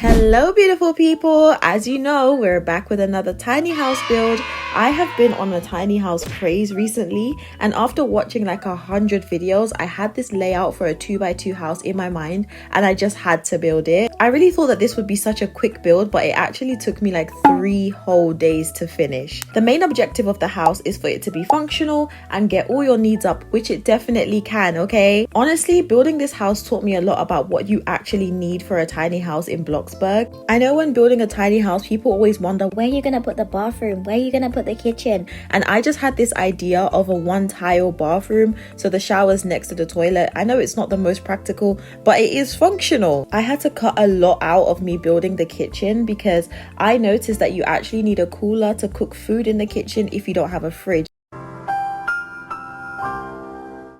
Hello beautiful people, as you know we're back with another tiny house build. I have been on a tiny house craze recently, and after watching like 100 videos I had this layout for a 2x2 house in my mind and I just had to build it. I really thought that this would be such a quick build, but it actually took me like 3 whole days to finish. The main objective of the house is for it to be functional and get all your needs up, which it definitely can, okay? Honestly, building this house taught me a lot about what you actually need for a tiny house in BLOXBURG. I know when building a tiny house, people always wonder, where are you gonna put the bathroom? Where are you gonna put the kitchen? And I just had this idea of a 1-tile bathroom, so the shower's next to the toilet. I know it's not the most practical, but it is functional. I had to cut a lot out of me building the kitchen because I noticed that you actually need a cooler to cook food in the kitchen if you don't have a fridge.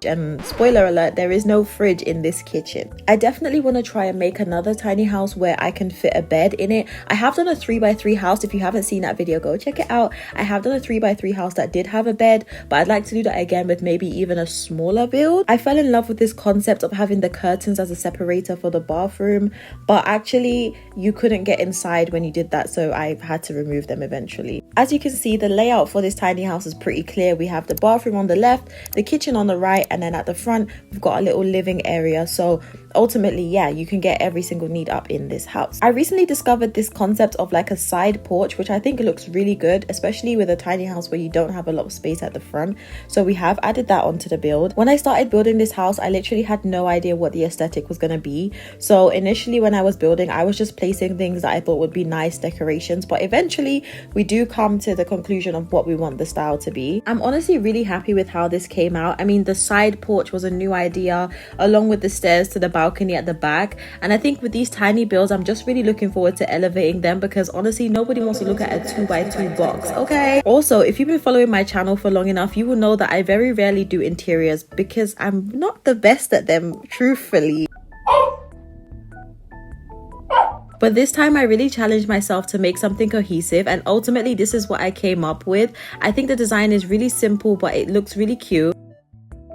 And spoiler alert, there is no fridge in this kitchen. I definitely want to try and make another tiny house where I can fit a bed in it. I have done a 3x3 house. If you haven't seen that video, go check it out. I have done a 3x3 house that did have a bed, but I'd like to do that again with maybe even a smaller build. I fell in love with this concept of having the curtains as a separator for the bathroom, but actually you couldn't get inside when you did that, so I had to remove them eventually. As you can see, the layout for this tiny house is pretty clear. We have the bathroom on the left, the kitchen on the right, and then at the front we've got a little living area. So ultimately, yeah, you can get every single need up in this house. I recently discovered this concept of like a side porch, which I think looks really good, especially with a tiny house where you don't have a lot of space at the front. So we have added that onto the build. When I started building this house, I literally had no idea what the aesthetic was going to be. So initially when I was building, I was just placing things that I thought would be nice decorations, but eventually we do come to the conclusion of what we want the style to be. I'm honestly really happy with how this came out. I mean, the side porch was a new idea, along with the stairs to the balcony at the back, and I think with these tiny builds I'm just really looking forward to elevating them, because honestly nobody wants to look at a 2x2 box, okay? Also, if you've been following my channel for long enough, you will know that I very rarely do interiors because I'm not the best at them, truthfully. But this time I really challenged myself to make something cohesive, and ultimately this is what I came up with. I think the design is really simple, but it looks really cute.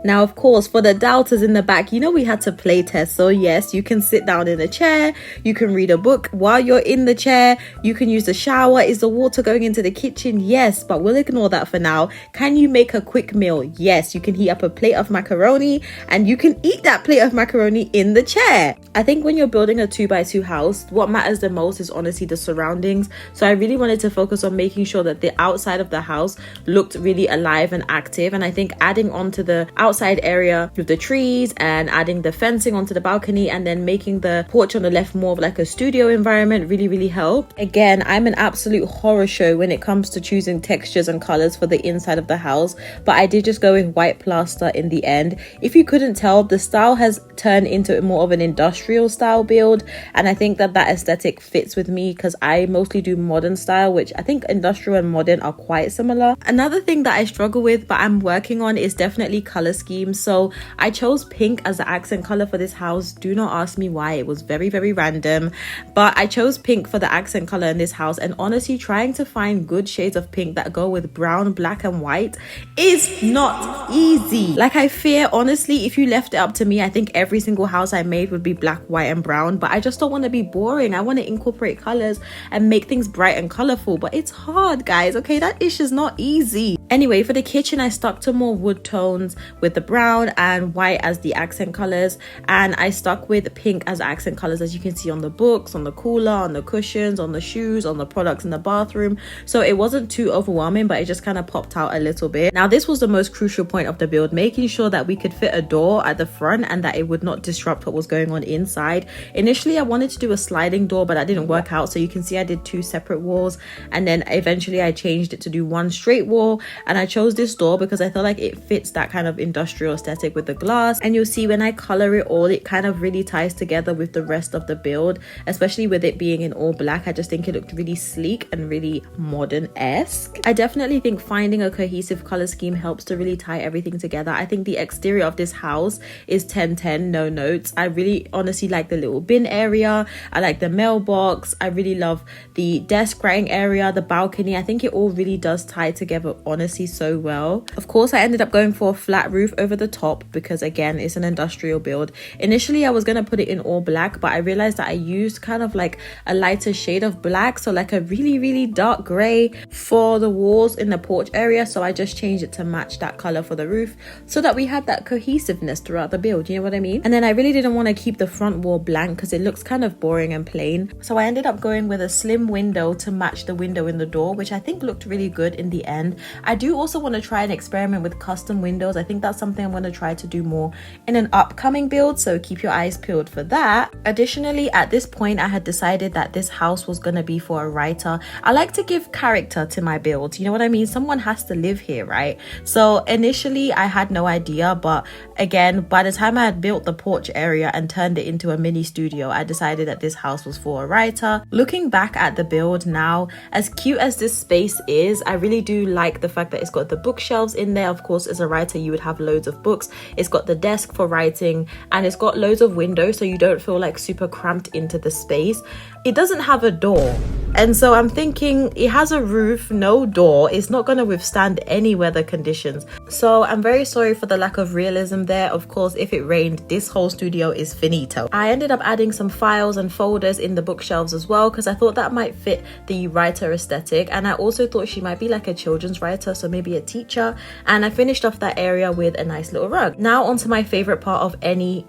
Now, of course, for the doubters in the back, you know we had to play test. So yes, you can sit down in a chair, you can read a book while you're in the chair, you can use the shower. Is the water going into the kitchen? Yes, but we'll ignore that for now. Can you make a quick meal? Yes, you can heat up a plate of macaroni and you can eat that plate of macaroni in the chair. I think when you're building a 2x2 house, what matters the most is honestly the surroundings. So I really wanted to focus on making sure that the outside of the house looked really alive and active. And I think adding on to the outside area with the trees and adding the fencing onto the balcony and then making the porch on the left more of like a studio environment really helped. Again, I'm an absolute horror show when it comes to choosing textures and colors for the inside of the house, but I did just go with white plaster in the end. If you couldn't tell, the style has turned into more of an industrial style build, and I think that aesthetic fits with me because I mostly do modern style, which I think industrial and modern are quite similar. Another thing that I struggle with but I'm working on is definitely color scheme. So I chose pink as the accent color for this house. Do not ask me why, it was very random, but I chose pink for the accent color in this house. And honestly, trying to find good shades of pink that go with brown, black and white is not easy. Like, I fear honestly if you left it up to me, I think every single house I made would be black, white and brown, but I just don't want to be boring. I want to incorporate colors and make things bright and colorful, but it's hard, guys, okay? That ish is not easy. Anyway, for the kitchen I stuck to more wood tones with the brown and white as the accent colors, and I stuck with pink as accent colors, as you can see on the books, on the cooler, on the cushions, on the shoes, on the products in the bathroom. So it wasn't too overwhelming, but it just kind of popped out a little bit. Now this was the most crucial point of the build, making sure that we could fit a door at the front and that it would not disrupt what was going on inside. Initially I wanted to do a sliding door, but that didn't work out, so you can see I did 2 separate walls, and then eventually I changed it to do 1 straight wall. And I chose this door because I feel like it fits that kind of industrial aesthetic with the glass, and you'll see when I color it all, it kind of really ties together with the rest of the build, especially with it being in all black. I just think it looked really sleek and really modern-esque. I definitely think finding a cohesive color scheme helps to really tie everything together. I think the exterior of this house is 10/10, no notes. I really honestly like the little bin area, I like the mailbox, I really love the desk writing area, the balcony. I think it all really does tie together honestly so well. Of course I ended up going for a flat roof roof over the top because again it's an industrial build. Initially I was going to put it in all black, but I realized that I used kind of like a lighter shade of black, so like a really dark gray for the walls in the porch area. So I just changed it to match that color for the roof so that we had that cohesiveness throughout the build, you know what I mean? And then I really didn't want to keep the front wall blank because it looks kind of boring and plain, so I ended up going with a slim window to match the window in the door, which I think looked really good in the end. I do also want to try and experiment with custom windows. I think that's something I'm going to try to do more in an upcoming build, so keep your eyes peeled for that. Additionally, at this point I had decided that this house was going to be for a writer. I like to give character to my build, you know what I mean? Someone has to live here, right? So initially I had no idea, but again, by the time I had built the porch area and turned it into a mini studio, I decided that this house was for a writer. Looking back at the build now, as cute as this space is, I really do like the fact that it's got the bookshelves in there. Of course, as a writer you would have loads of books. It's got the desk for writing and it's got loads of windows so you don't feel like super cramped into the space. It doesn't have a door, and so I'm thinking it has a roof, no door. It's not going to withstand any weather conditions. So I'm very sorry for the lack of realism there. Of course, if it rained, this whole studio is finito. I ended up adding some files and folders in the bookshelves as well because I thought that might fit the writer aesthetic, and I also thought she might be like a children's writer, so maybe a teacher. And I finished off that area with a nice little rug. Now onto my favorite part of any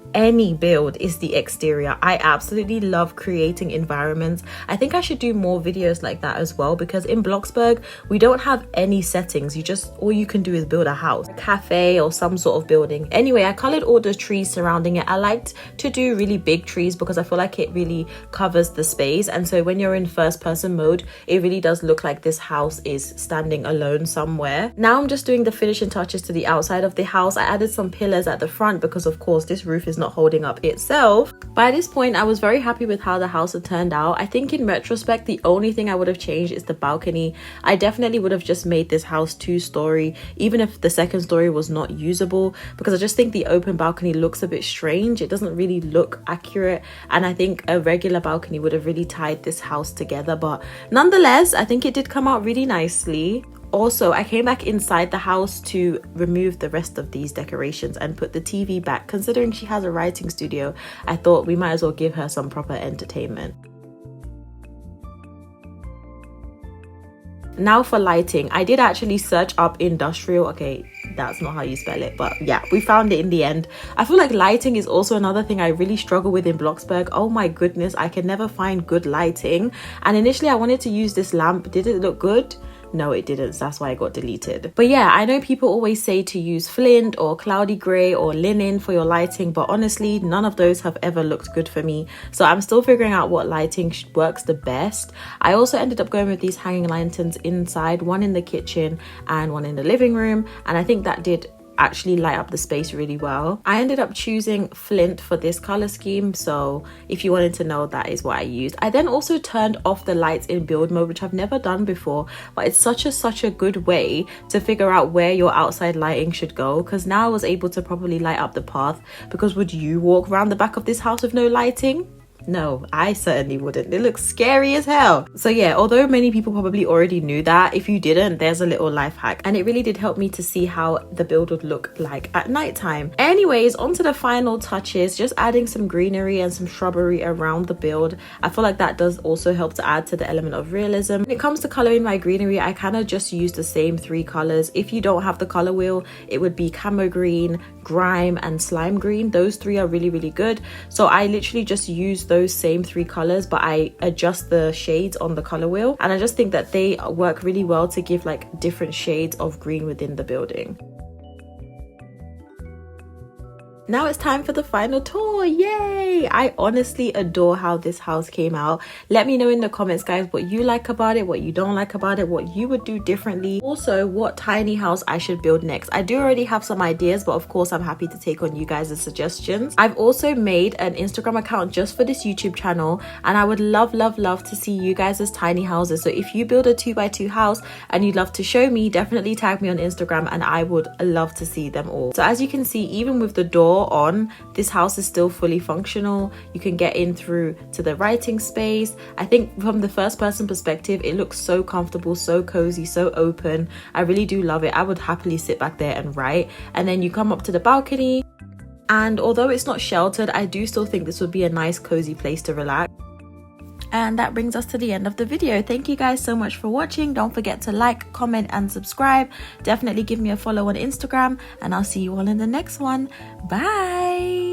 build is the exterior. I absolutely love creating environments. I think I should do more videos like that as well, because in Bloxburg we don't have any settings. All you can do is build a house, a cafe or some sort of building. Anyway, I colored all the trees surrounding it. I liked to do really big trees because I feel like it really covers the space, and so when you're in first person mode it really does look like this house is standing alone somewhere. Now I'm just doing the finishing touches to the outside of the house. I added some pillars at the front because of course this roof is not holding up itself. By this point I was very happy with how the house had turned out. I think in retrospect the only thing I would have changed is the balcony. I definitely would have just made this house 2-story, even if the second story was not usable, because I just think the open balcony looks a bit strange. It doesn't really look accurate, and I think a regular balcony would have really tied this house together. But nonetheless, I think it did come out really nicely. Also, I came back inside the house to remove the rest of these decorations and put the TV back. Considering she has a writing studio, I thought we might as well give her some proper entertainment. Now for lighting, I did actually search up industrial. Okay, that's not how you spell it, but yeah, we found it in the end. I feel like lighting is also another thing I really struggle with in Bloxburg. Oh my goodness, I can never find good lighting. And initially I wanted to use this lamp. Did it look good? No, it didn't, so that's why it got deleted. But yeah, I know people always say to use flint or cloudy grey or linen for your lighting, but honestly none of those have ever looked good for me, so I'm still figuring out what lighting works the best. I also ended up going with these hanging lanterns inside, one in the kitchen and one in the living room, and I think that did actually light up the space really well. I ended up choosing flint for this color scheme, so if you wanted to know, that is what I used. I then also turned off the lights in build mode, which I've never done before, but it's such a good way to figure out where your outside lighting should go, because now I was able to properly light up the path. Because would you walk around the back of this house with no lighting? No, I certainly wouldn't. It looks scary as hell. So yeah, although many people probably already knew that, if you didn't, there's a little life hack, and it really did help me to see how the build would look like at nighttime. Anyways, on to the final touches, just adding some greenery and some shrubbery around the build. I feel like that does also help to add to the element of realism. When it comes to coloring my greenery, I kind of just use the same 3 colors. If you don't have the color wheel, it would be camo green, grime and slime green. Those 3 are really good, so I literally just use those same 3 colors, but I adjust the shades on the color wheel, and I just think that they work really well to give like different shades of green within the building. Now it's time for the final tour. Yay! I honestly adore how this house came out. Let me know in the comments, guys, what you like about it, what you don't like about it, what you would do differently. Also, what tiny house I should build next. I do already have some ideas, but of course I'm happy to take on you guys' suggestions. I've also made an Instagram account just for this YouTube channel, and I would love to see you guys' tiny houses. So if you build a 2x2 house and you'd love to show me, definitely tag me on Instagram and I would love to see them all. So as you can see, even with the door, door on, this house is still fully functional. You can get in through to the writing space. I think from the first person perspective, it looks so comfortable, so cozy, so open. I really do love it. I would happily sit back there and write. And then you come up to the balcony, and although it's not sheltered, I do still think this would be a nice cozy place to relax. And that brings us to the end of the video. Thank you guys so much for watching. Don't forget to like, comment, and subscribe. Definitely give me a follow on Instagram, and I'll see you all in the next one. Bye.